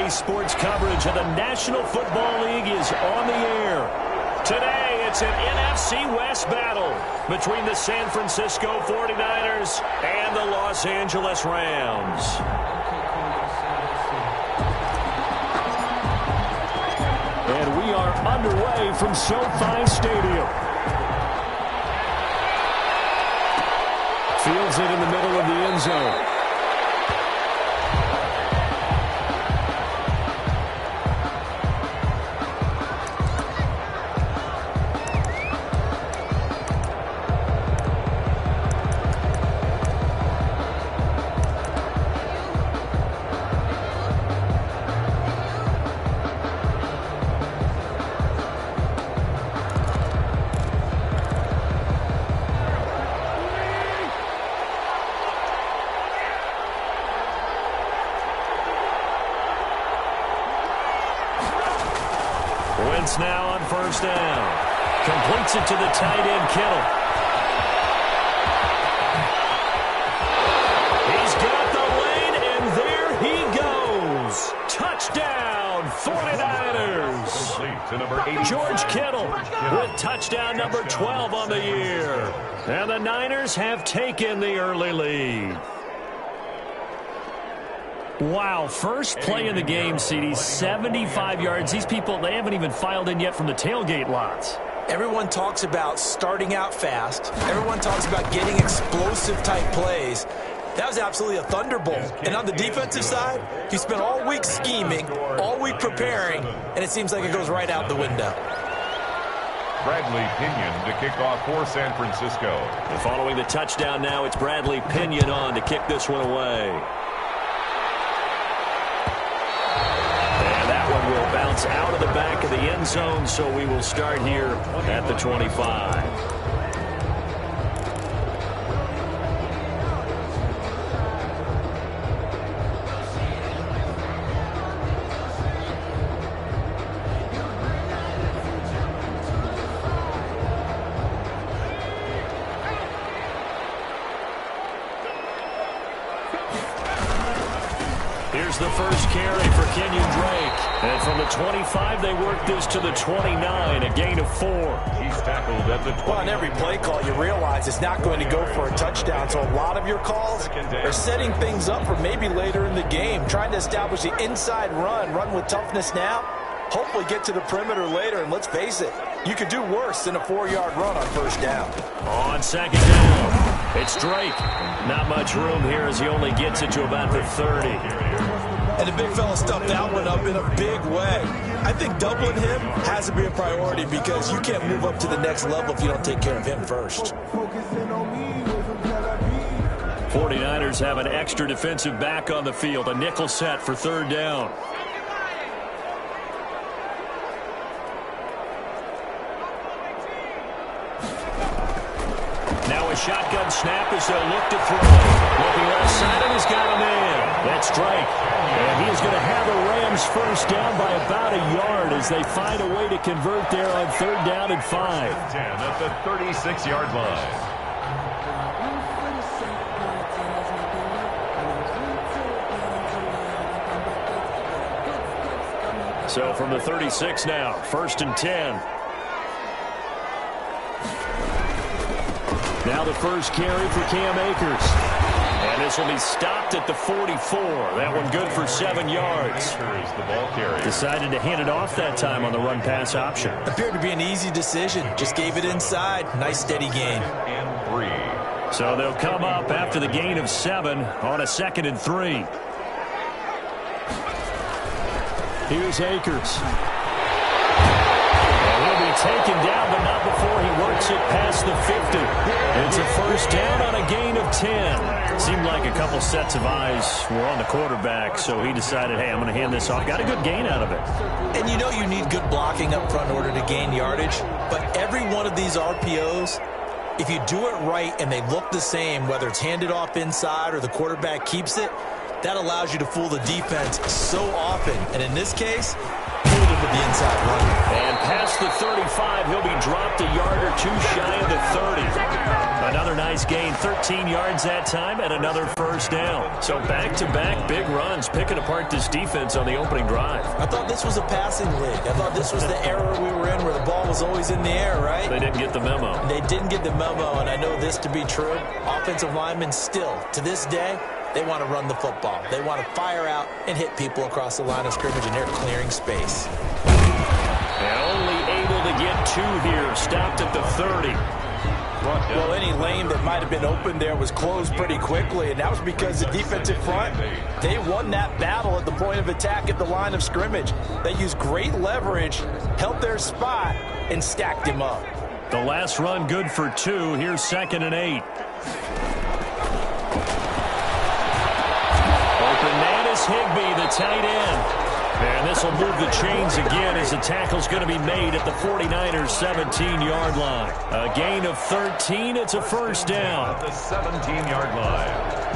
Today's sports coverage of the National Football League is on the air. Today, it's an NFC West battle between the San Francisco 49ers and the Los Angeles Rams. And we are underway from SoFi Stadium. Fields it in the middle of the end zone. Wentz now on first down. Completes it to the tight end, Kittle. He's got the lane, and there he goes. Touchdown, 49ers. George Kittle with touchdown number 12 on the year. And the Niners have taken the early lead. Wow, first play in the game, CD, 75 yards. These people, they haven't even filed in yet from the tailgate lots. Everyone talks about starting out fast. Everyone talks about getting explosive-type plays. That was absolutely a thunderbolt. And on the defensive side, he spent all week scheming, all week preparing, and it seems like it goes right out the window. Bradley Pinion to kick off for San Francisco. And following the touchdown now, it's Bradley Pinion on to kick this one away. Will bounce out of the back of the end zone, so we will start here at the 25. Here's the first carry for Kenyon Drake. And from the 25, they work this to the 29, a gain of 4. He's tackled at the 20. Well, on every play call, you realize it's not going to go for a touchdown. So a lot of your calls are setting things up for maybe later in the game, trying to establish the inside run with toughness now, hopefully get to the perimeter later. And let's face it, you could do worse than a 4-yard run on first down. On second down, it's Drake. Not much room here as he only gets it to about the 30. And the big fella stuffed that one up in a big way. I think doubling him has to be a priority because you can't move up to the next level if you don't take care of him first. 49ers have an extra defensive back on the field, a nickel set for third down. Now a shotgun snap as they'll look to throw. Looking left side, and he's got a man. That's Drake. And he is going to have the Rams first down by about a yard as they find a way to convert there on third down and 5. 10 at the 36-yard line. So from the 36 now, first and 10. Now the first carry for Cam Akers. And this will be stopped at the 44. That one good for 7 yards. The ball carrier Decided to hand it off that time on the run-pass option. Appeared to be an easy decision. Just gave it inside. Nice steady gain. and 3. So they'll come up after the gain of 7 on a second and 3. Here's Akers. And he'll be taken down, but not before he works it past the 50. It's a first down on a gain of 10. Seemed like a couple sets of eyes were on the quarterback, so he decided, hey, I'm going to hand this off. Got a good gain out of it. And you know you need good blocking up front in order to gain yardage. But every one of these RPOs, if you do it right and they look the same, whether it's handed off inside or the quarterback keeps it, that allows you to fool the defense so often. And in this case, fooled him with the inside run. And past the 35, he'll be dropped a yard or two shy of the 30. Another nice gained 13 yards that time and another first down. So back-to-back big runs, picking apart this defense on the opening drive. I thought this was a passing league. I thought this was the era we were in where the ball was always in the air, right? They didn't get the memo. They didn't get the memo, and I know this to be true. Offensive linemen still, to this day, they want to run the football. They want to fire out and hit people across the line of scrimmage, and they're clearing space. And only able to get 2 here. Stopped at the 30. Well, any lane that might have been open there was closed pretty quickly, and that was because the defensive front, they won that battle at the point of attack at the line of scrimmage. They used great leverage, held their spot, and stacked him up. The last run good for 2. Here's 2nd and 8. Open Higbee, the tight end. And this will move the chains again as the tackle's going to be made at the 49ers' 17-yard line. A gain of 13. It's a first down. At the 17-yard line.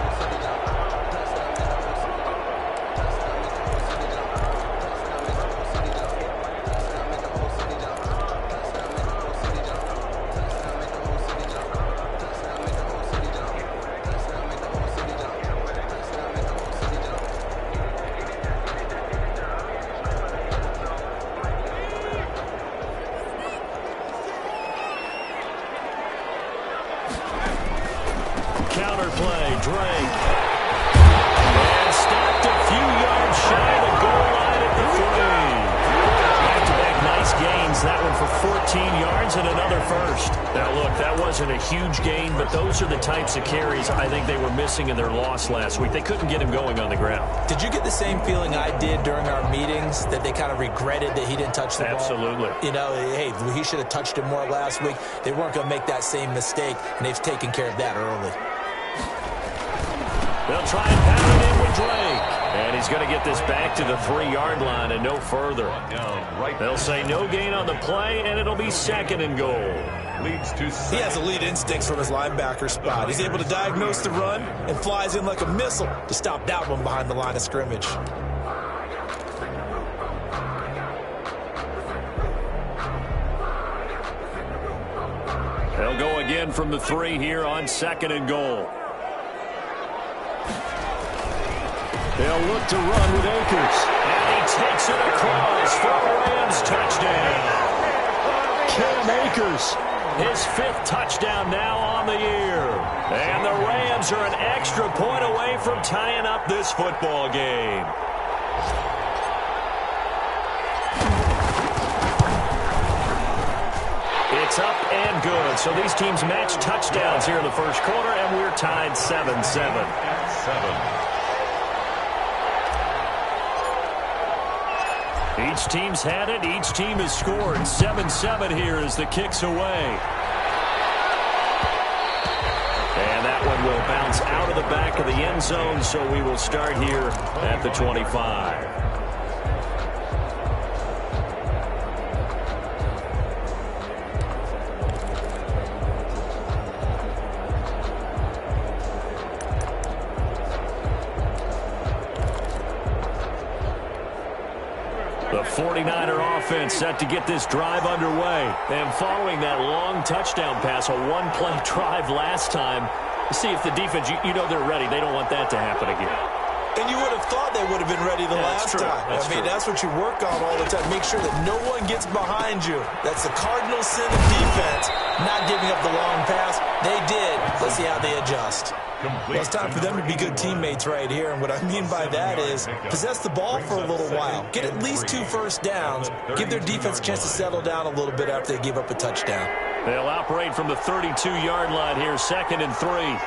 A huge gain, but those are the types of carries I think they were missing in their loss last week. They couldn't get him going on the ground. Did you get the same feeling I did during our meetings, that they kind of regretted that he didn't touch the ball? Absolutely. You know, hey, he should have touched it more last week. They weren't going to make that same mistake, and they've taken care of that early. They'll try and pound it in with Drake. And he's going to get this back to the 3-yard line and no further. They'll say no gain on the play, and it'll be 2nd and goal. He has elite instincts from his linebacker spot. He's able to diagnose the run and flies in like a missile to stop that one behind the line of scrimmage. They'll go again from the 3 here on 2nd and goal. They'll look to run with Akers. And he takes it across for a Rams touchdown. Cam Akers, his 5th touchdown now on the year. And the Rams are an extra point away from tying up this football game. It's up and good. So these teams match touchdowns here in the first quarter, and we're tied 7-7. 7. Each team's had it. Each team has scored. 7-7 here as the kick's away. And that one will bounce out of the back of the end zone, so we will start here at the 25. The 49er offense set to get this drive underway. And following that long touchdown pass, a one-play drive last time, see if the defense, you know they're ready. They don't want that to happen again. And you would have thought they would have been ready the last time. That's what you work on all the time. Make sure that no one gets behind you. That's the cardinal sin of defense, not giving up the long pass. They did. Let's see how they adjust. Well, it's time for them to be good teammates right here, and what I mean by that is possess the ball for a little while. Get at least 2 first downs. Give their defense a chance to settle down a little bit after they give up a touchdown. They'll operate from the 32-yard line here, 2nd and 3.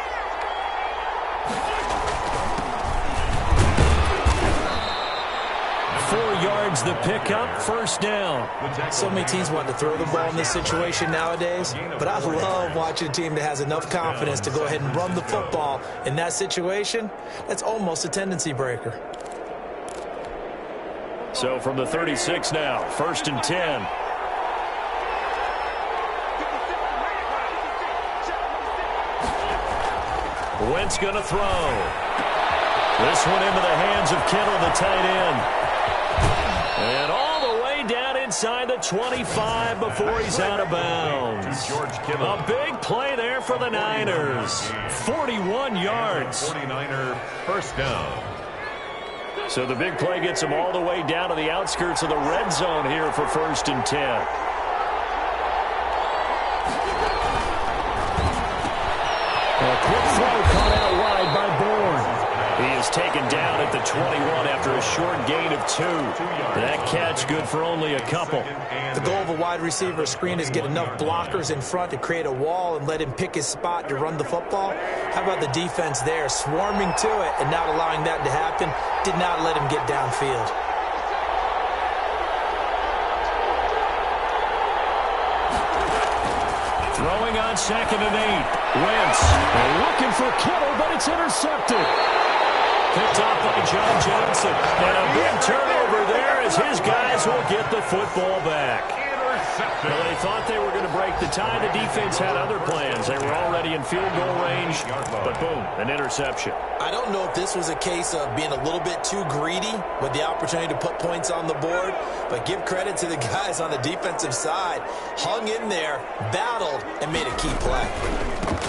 Yards the pickup, first down. So many teams want to throw the ball in this situation nowadays, but I love watching a team that has enough confidence to go ahead and run the football in that situation. That's almost a tendency breaker. So from the 36 now, 1st and 10. Wentz going to throw. This one into the hands of Kittle, the tight end. And all the way down inside the 25 before he's out of bounds. A big play there for the Niners. 41 yards. 49er first down. So the big play gets him all the way down to the outskirts of the red zone here for 1st and 10. A quick throw caught out wide by Bourne. He is taken down at the 21 after a short gain of 2. That catch good for only a couple. The goal of a wide receiver screen is get enough blockers in front to create a wall and let him pick his spot to run the football. How about the defense there, swarming to it and not allowing that to happen? Did not let him get downfield. Throwing on 2nd and 8. Wentz looking for Kittle, but it's intercepted. Picked off by John Johnson. And a big turnover there as his guys will get the football back. Well, they thought they were going to break the tie. The defense had other plans. They were already in field goal range, but boom, an interception. I don't know if this was a case of being a little bit too greedy with the opportunity to put points on the board, but give credit to the guys on the defensive side. Hung in there, battled, and made a key play.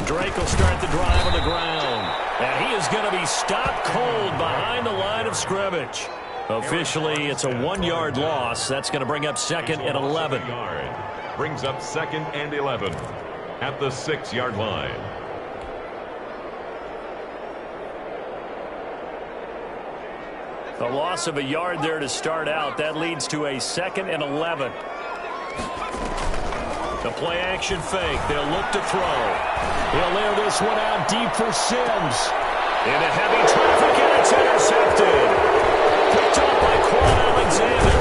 Drake will start the drive on the ground, and he is going to be stopped cold behind the line of scrimmage. Officially, it's a 1-yard loss. That's going to bring up 2nd and 11. Brings up 2nd and 11 at the 6-yard line. A loss of a yard there to start out. That leads to a 2nd and 11. The play action fake. They'll look to throw. He'll layer this one out deep for Sims. Into heavy traffic, and it's intercepted. Picked up by Quan Alexander.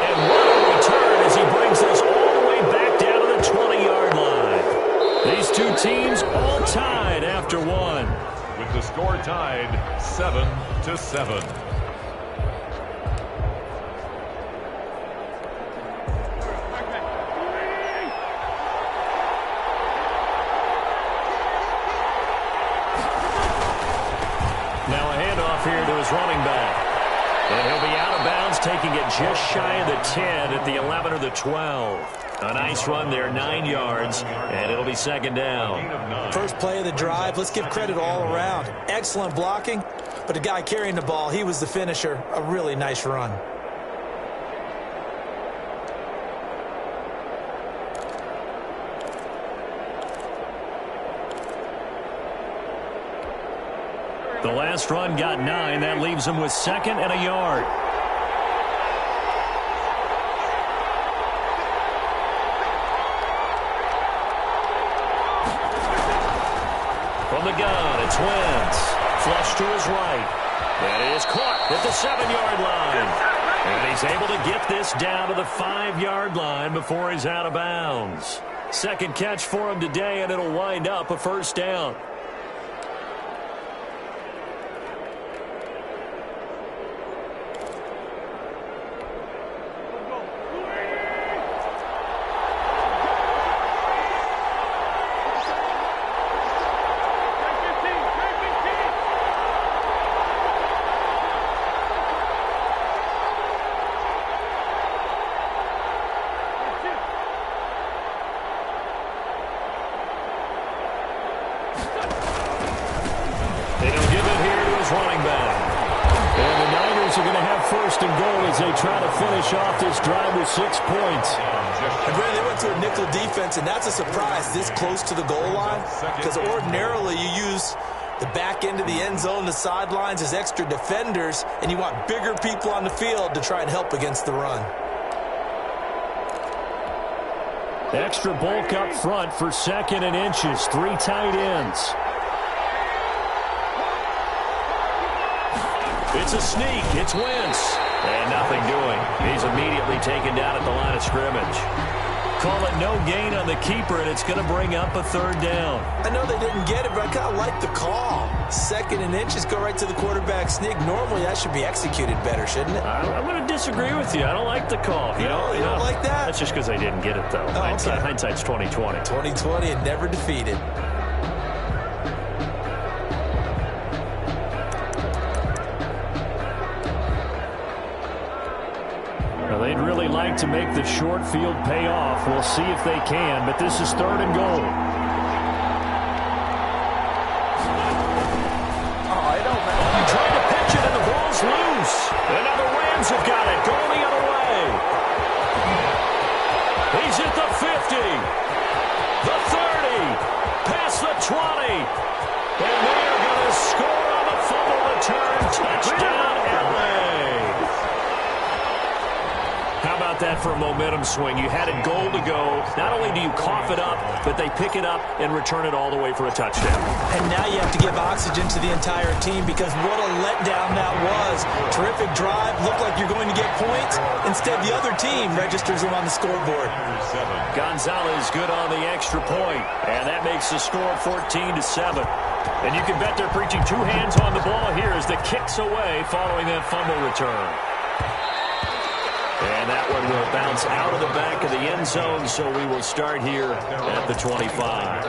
And what a return as he brings us all the way back down to the 20-yard line. These two teams all tied after one. With the score tied 7-7. Now a handoff here to his running back. And he'll be out of bounds, taking it just shy of the 10 at the 11 or the 12. A nice run there, 9 yards, and it'll be 2nd down. First play of the drive, let's give credit all around. Excellent blocking, but the guy carrying the ball, he was the finisher. A really nice run. The last run got 9. That leaves him with 2nd and a yard. From the gun, it's Wentz. Flush to his right. And it is caught at the 7-yard line. And he's able to get this down to the 5-yard line before he's out of bounds. Second catch for him today, and it'll wind up a 1st down. They don't give it here to his running back. And the Niners are going to have 1st and goal as they try to finish off this drive with 6 points. And Brandon, they went to a nickel defense, and that's a surprise this close to the goal line, because ordinarily you use the back end of the end zone, the sidelines as extra defenders, and you want bigger people on the field to try and help against the run. Extra bulk up front for 2nd and inches. 3 tight ends. It's a sneak. It's Wentz. And nothing doing. He's immediately taken down at the line of scrimmage. Call it no gain on the keeper, and it's going to bring up a 3rd down. I know they didn't get it, but I kind of like the call. 2nd and inches, go right to the quarterback sneak. Normally, that should be executed better, shouldn't it? I'm going to disagree with you. I don't like the call. You don't like that? That's just because they didn't get it, though. Oh, okay. Hindsight's 20/20. 20/20 and never defeated. They'd really like to make the short field pay off. We'll see if they can, but this is 3rd and goal. He tried to pitch it, and the ball's loose. And now the Rams have got it, going the other way. He's at the 50, the 30, past the 20. And they are going to score on the fumble return. Touchdown, L.A. How about that for a momentum swing? You had it goal to go. Not only do you cough it up, but they pick it up and return it all the way for a touchdown. And now you have to give oxygen to the entire team because what a letdown that was. Terrific drive. Looked like you're going to get points. Instead, the other team registers them on the scoreboard. Gonzalez good on the extra point, and that makes the score 14-7. And you can bet they're preaching 2 hands on the ball here as the kick's away following that fumble return. And that one will bounce out of the back of the end zone, so we will start here at the 25.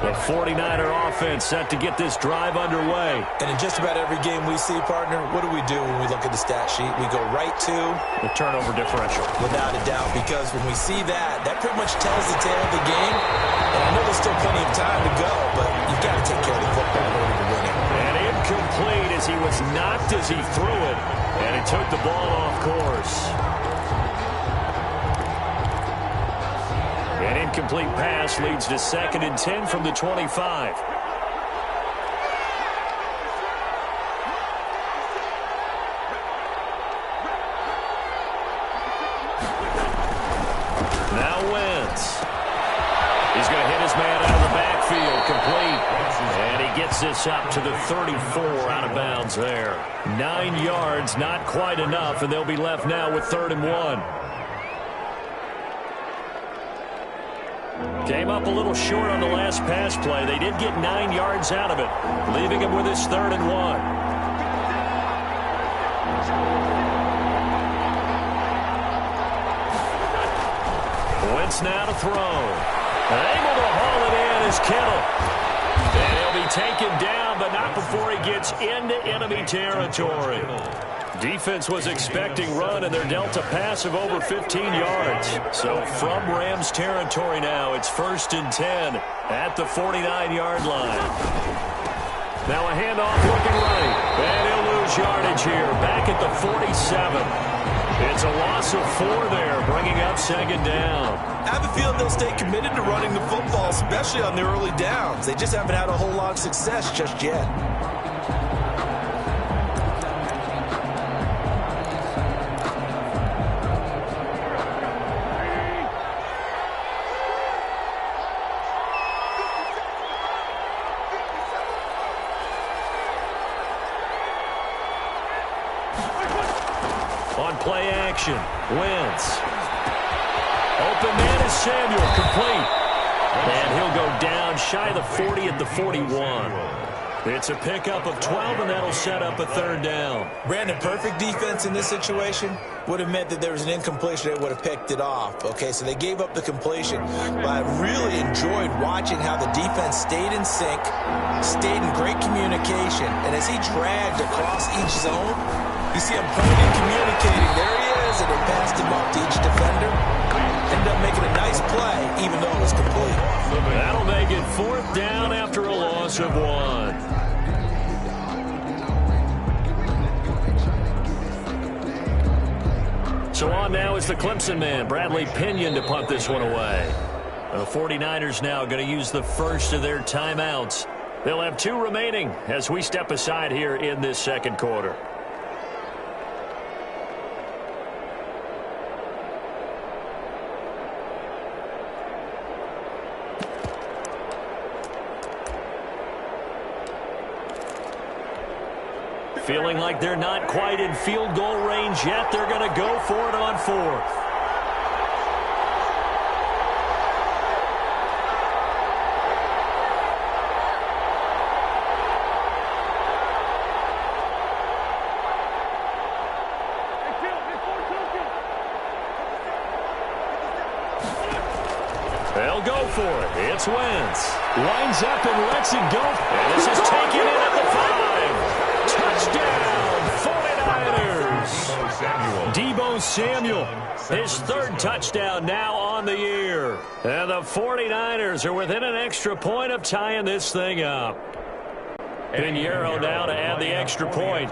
The 49er offense set to get this drive underway. And in just about every game we see, partner, what do we do when we look at the stat sheet? We go right to the turnover differential. Without a doubt, because when we see that, that pretty much tells the tale of the game. And I know there's still plenty of time to go, but you've got to take care of the football in order to win it. And incomplete as he was knocked as he threw it. And he took the ball off course. An incomplete pass leads to 2nd and 10 from the 25. Now Wentz. He's going to hit his man out of the backfield, complete. And he gets this up to the 34, out of bounds there. 9 yards, not quite enough, and they'll be left now with 3rd and 1. Came up a little short on the last pass play. They did get 9 yards out of it, leaving him with his 3rd and 1. Wentz now to throw. Able to haul it in is Kittle. And he'll be taken down, but not before he gets into enemy territory. Defense was expecting run, and they're dealt a pass of over 15 yards. So from Rams territory now, it's 1st and 10 at the 49-yard line. Now a handoff looking right, and he'll lose yardage here, back at the 47. It's a loss of 4 there, bringing up 2nd down. I have a feeling they'll stay committed to running the football, especially on the early downs. They just haven't had a whole lot of success just yet. On play action, Wentz. Open man is Samuel, complete. And he'll go down shy of the 40 at the 41. It's a pickup of 12, and that'll set up a 3rd down. Brandon, perfect defense in this situation would have meant that there was an incompletion that would have picked it off. Okay, so they gave up the completion. But I really enjoyed watching how the defense stayed in sync, stayed in great communication. And as he dragged across each zone, you see him pointing, communicating. There he is, and they passed him off to each defender. Ended up making a nice play, even though it was complete. That'll make it 4th down after a loss of 1. So on now is the Clemson man, Bradley Pinion, to punt this one away. And the 49ers now going to use the first of their timeouts. They'll have 2 remaining as we step aside here in this 2nd quarter. Feeling like they're not quite in field goal range yet. They're going to go for it on 4th. They'll go for it. It's Wentz. Winds up and lets it go. And this is taken in at the 5. Touchdown, 49ers. Deebo Samuel. His third touchdown now on the year. And the 49ers are within an extra point of tying this thing up. Pinheiro now to add the extra point.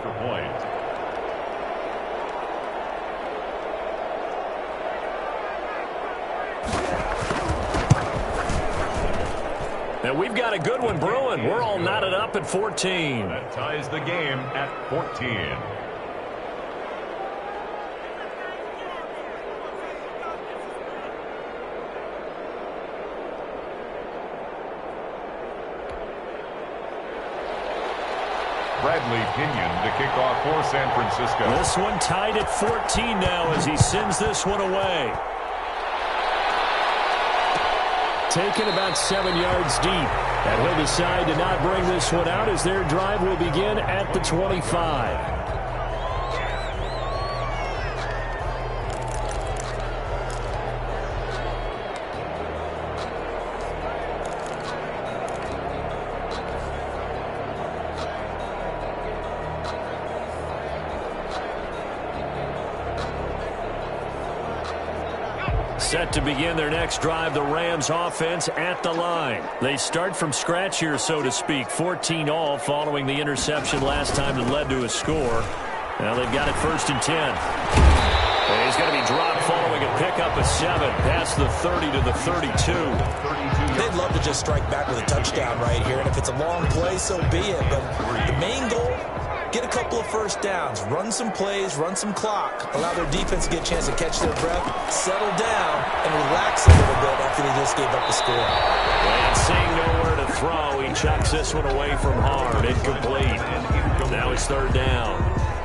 And we've got a good one brewing. We're all knotted up at 14. That ties the game at 14. Bradley Pinion to kick off for San Francisco. This one tied at 14 now as he sends this one away. Taken about 7 yards deep. And he'll decide to not bring this one out as their drive will begin at the 25. Set to begin their next drive, the Rams offense at the line. They start from scratch here, so to speak. 14 all following the interception last time that led to a score. Now they've got it 1st and 10. And he's going to be dropped following a pickup of 7 past the 30 to the 32. They'd love to just strike back with a touchdown right here, and if it's a long play, so be it. But the main goal, get a couple of first downs, run some plays, run some clock, allow their defense to get a chance to catch their breath, settle down, and relax a little bit after they just gave up the score. And seeing nowhere to throw, he chucks this one away from hard, incomplete. Now it's 3rd down.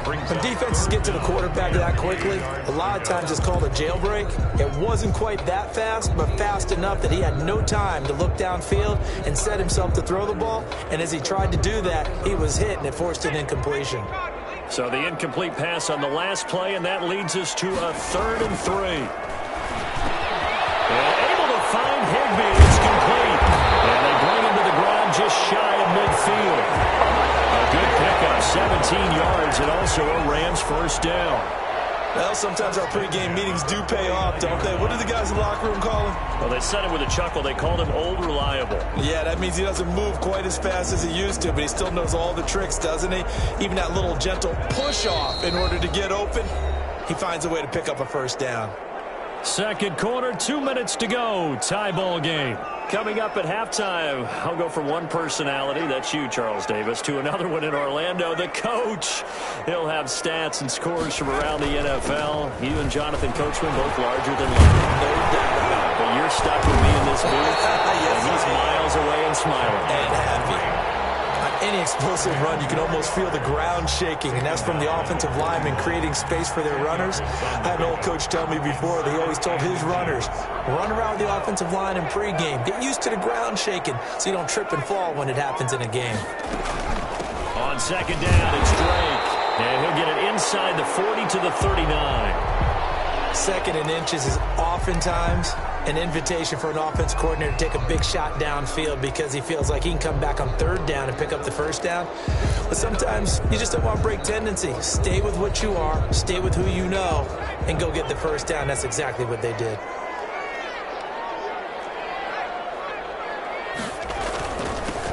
When defenses get to the quarterback that quickly, a lot of times it's called a jailbreak. It wasn't quite that fast, but fast enough that he had no time to look downfield and set himself to throw the ball. And as he tried to do that, he was hit, and it forced an incompletion. So the incomplete pass on the last play, and that leads us to a 3rd and 3. And able to find Higbee. It's complete. And they bring him to the ground just shy of midfield. A good pickup, 17 yards, and also a Rams 1st down. Well, sometimes our pregame meetings do pay off, don't they? What do the guys in the locker room call him? Well, they said it with a chuckle. They called him Old Reliable. Yeah, that means he doesn't move quite as fast as he used to, but he still knows all the tricks, doesn't he? Even that little gentle push-off in order to get open, he finds a way to pick up a 1st down. Second quarter, 2 minutes to go. Tie ball game. Coming up at halftime, I'll go from one personality, that's you, Charles Davis, to another one in Orlando, the coach. He'll have stats and scores from around the NFL. You and Jonathan Coachman, both larger than life. No doubt about it. But you're stuck with me in this booth, yes, and he's miles away and smiling. And happy. On any explosive run, you can almost feel the ground shaking, and that's from the offensive linemen creating space for their runners. I had an old coach tell me before that he always told his runners, run around the offensive line in pregame. Get used to the ground shaking so you don't trip and fall when it happens in a game. On 2nd down, it's Drake. And he'll get it inside the 40 to the 39. 2nd and inches is oftentimes an invitation for an offense coordinator to take a big shot downfield because he feels like he can come back on 3rd down and pick up the 1st down. But sometimes you just don't want to break tendency. Stay with what you are, stay with who you know, and go get the 1st down. That's exactly what they did.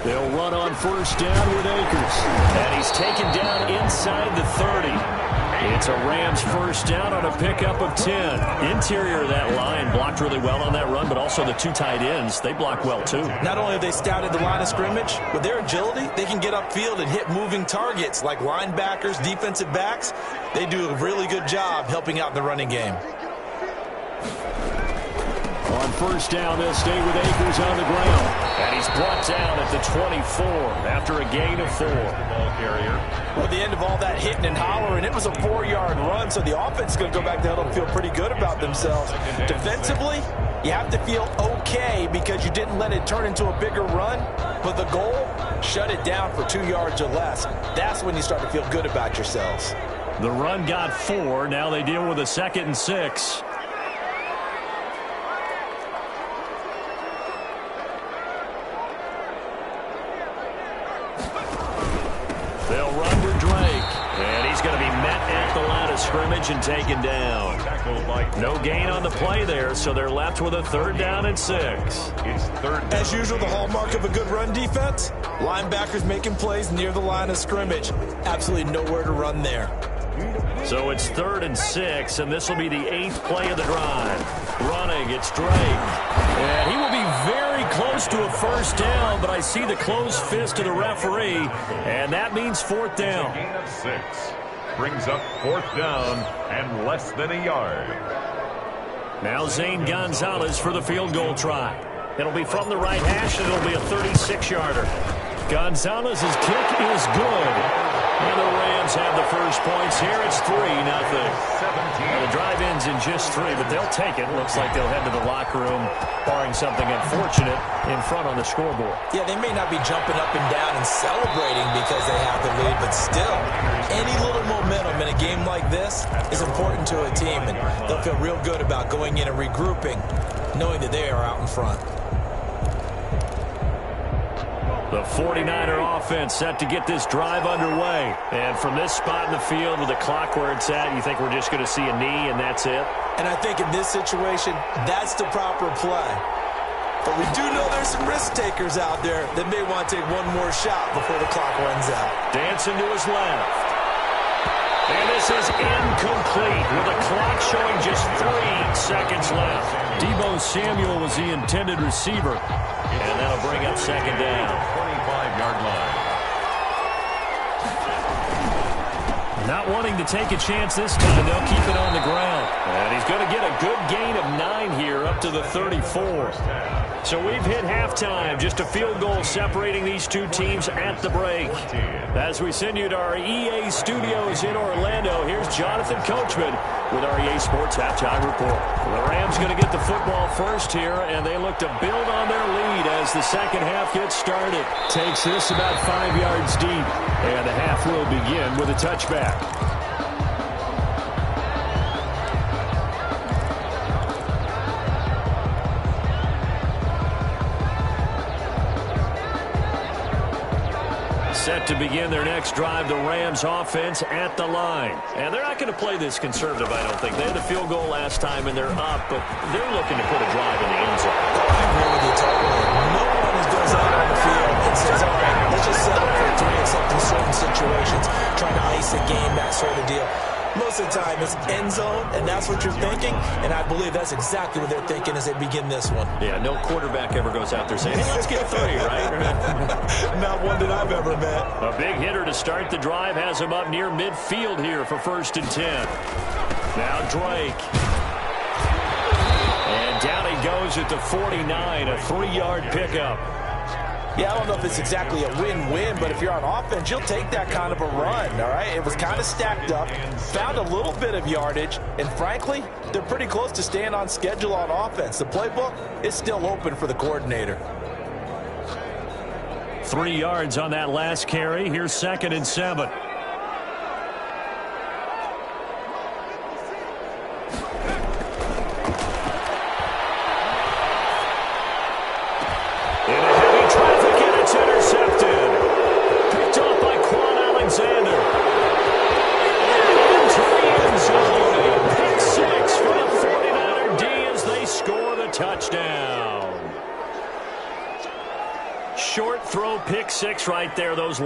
They'll run on 1st down with Akers. And he's taken down inside the 30. It's a Rams 1st down on a pickup of 10. Interior of that line blocked really well on that run, but also the 2 tight ends, they block well too. Not only have they scouted the line of scrimmage, with their agility, they can get upfield and hit moving targets like linebackers, defensive backs. They do a really good job helping out in the running game. On 1st down, they'll stay with Akers on the ground. And he's brought down at the 24 after a gain of 4. Ball carrier. Well, at the end of all that hitting and hollering, it was a 4-yard run, so the offense is going to go back to huddle and feel pretty good about themselves. Defensively, you have to feel okay because you didn't let it turn into a bigger run, but the goal, shut it down for 2 yards or less. That's when you start to feel good about yourselves. The run got 4. Now they deal with a 2nd and 6. of scrimmage and taken down. No gain on the play there, so they're left with a 3rd down and 6. It's 3rd down. As usual, the hallmark of a good run defense, linebackers making plays near the line of scrimmage. Absolutely nowhere to run there. So it's 3rd and 6, and this will be the 8th play of the drive. Running, it's Drake. And he will be very close to a 1st down, but I see the closed fist of the referee, and that means 4th down. Gain of 6. Brings up 4th down and less than a yard. Now Zane Gonzalez for the field goal try. It'll be from the right hash, and it'll be a 36-yarder. Gonzalez's kick is good. And the Rams have the first points here. It's 3-0. The drive ends in just 3, but they'll take it. Looks like they'll head to the locker room, barring something unfortunate, in front on the scoreboard. Yeah, they may not be jumping up and down and celebrating because they have the lead, but still, any little momentum in a game like this is important to a team, and they'll feel real good about going in and regrouping, knowing that they are out in front. The 49er offense set to get this drive underway. And from this spot in the field with the clock where it's at, you think we're just going to see a knee and that's it? And I think in this situation, that's the proper play. But we do know there's some risk takers out there that may want to take one more shot before the clock runs out. Dancing to his left. And this is incomplete with the clock showing just 3 seconds left. Deebo Samuel was the intended receiver. And that'll bring up 2nd down. 25-yard line. Not wanting to take a chance this time, they'll keep it on the ground. And he's going to get a good gain of 9 here up to the 34. So we've hit halftime. Just a field goal separating these two teams at the break. As we send you to our EA studios in Orlando, here's Jonathan Coachman with our EA Sports Halftime Report. The Rams going to get the football first here, and they look to build on their lead as the second half gets started. Takes this about 5 yards deep, and the half will begin with a touchback. Set to begin their next drive, the Rams offense at the line. And they're not going to play this conservative, I don't think. They had the field goal last time, and they're up, but they're looking to put a drive in the end zone. I agree with you totally. No one goes out on the field and says, all right, let's just settle for 3 except in certain situations, trying to ice a game, that sort of deal. Most of the time, it's end zone, and that's what you're thinking, and I believe that's exactly what they're thinking as they begin this one. Yeah, no quarterback ever goes out there saying, hey, let's get 3, right? Not one that I've ever met. A big hitter to start the drive has him up near midfield here for 1st and 10. Now Drake. And down he goes at the 49, a 3-yard pickup. Yeah, I don't know if it's exactly a win-win, but if you're on offense, you'll take that kind of a run, all right? It was kind of stacked up, found a little bit of yardage, and frankly, they're pretty close to staying on schedule on offense. The playbook is still open for the coordinator. 3 yards on that last carry. Here's 2nd and 7. Touchdown. Short throw, pick 6 right there. Those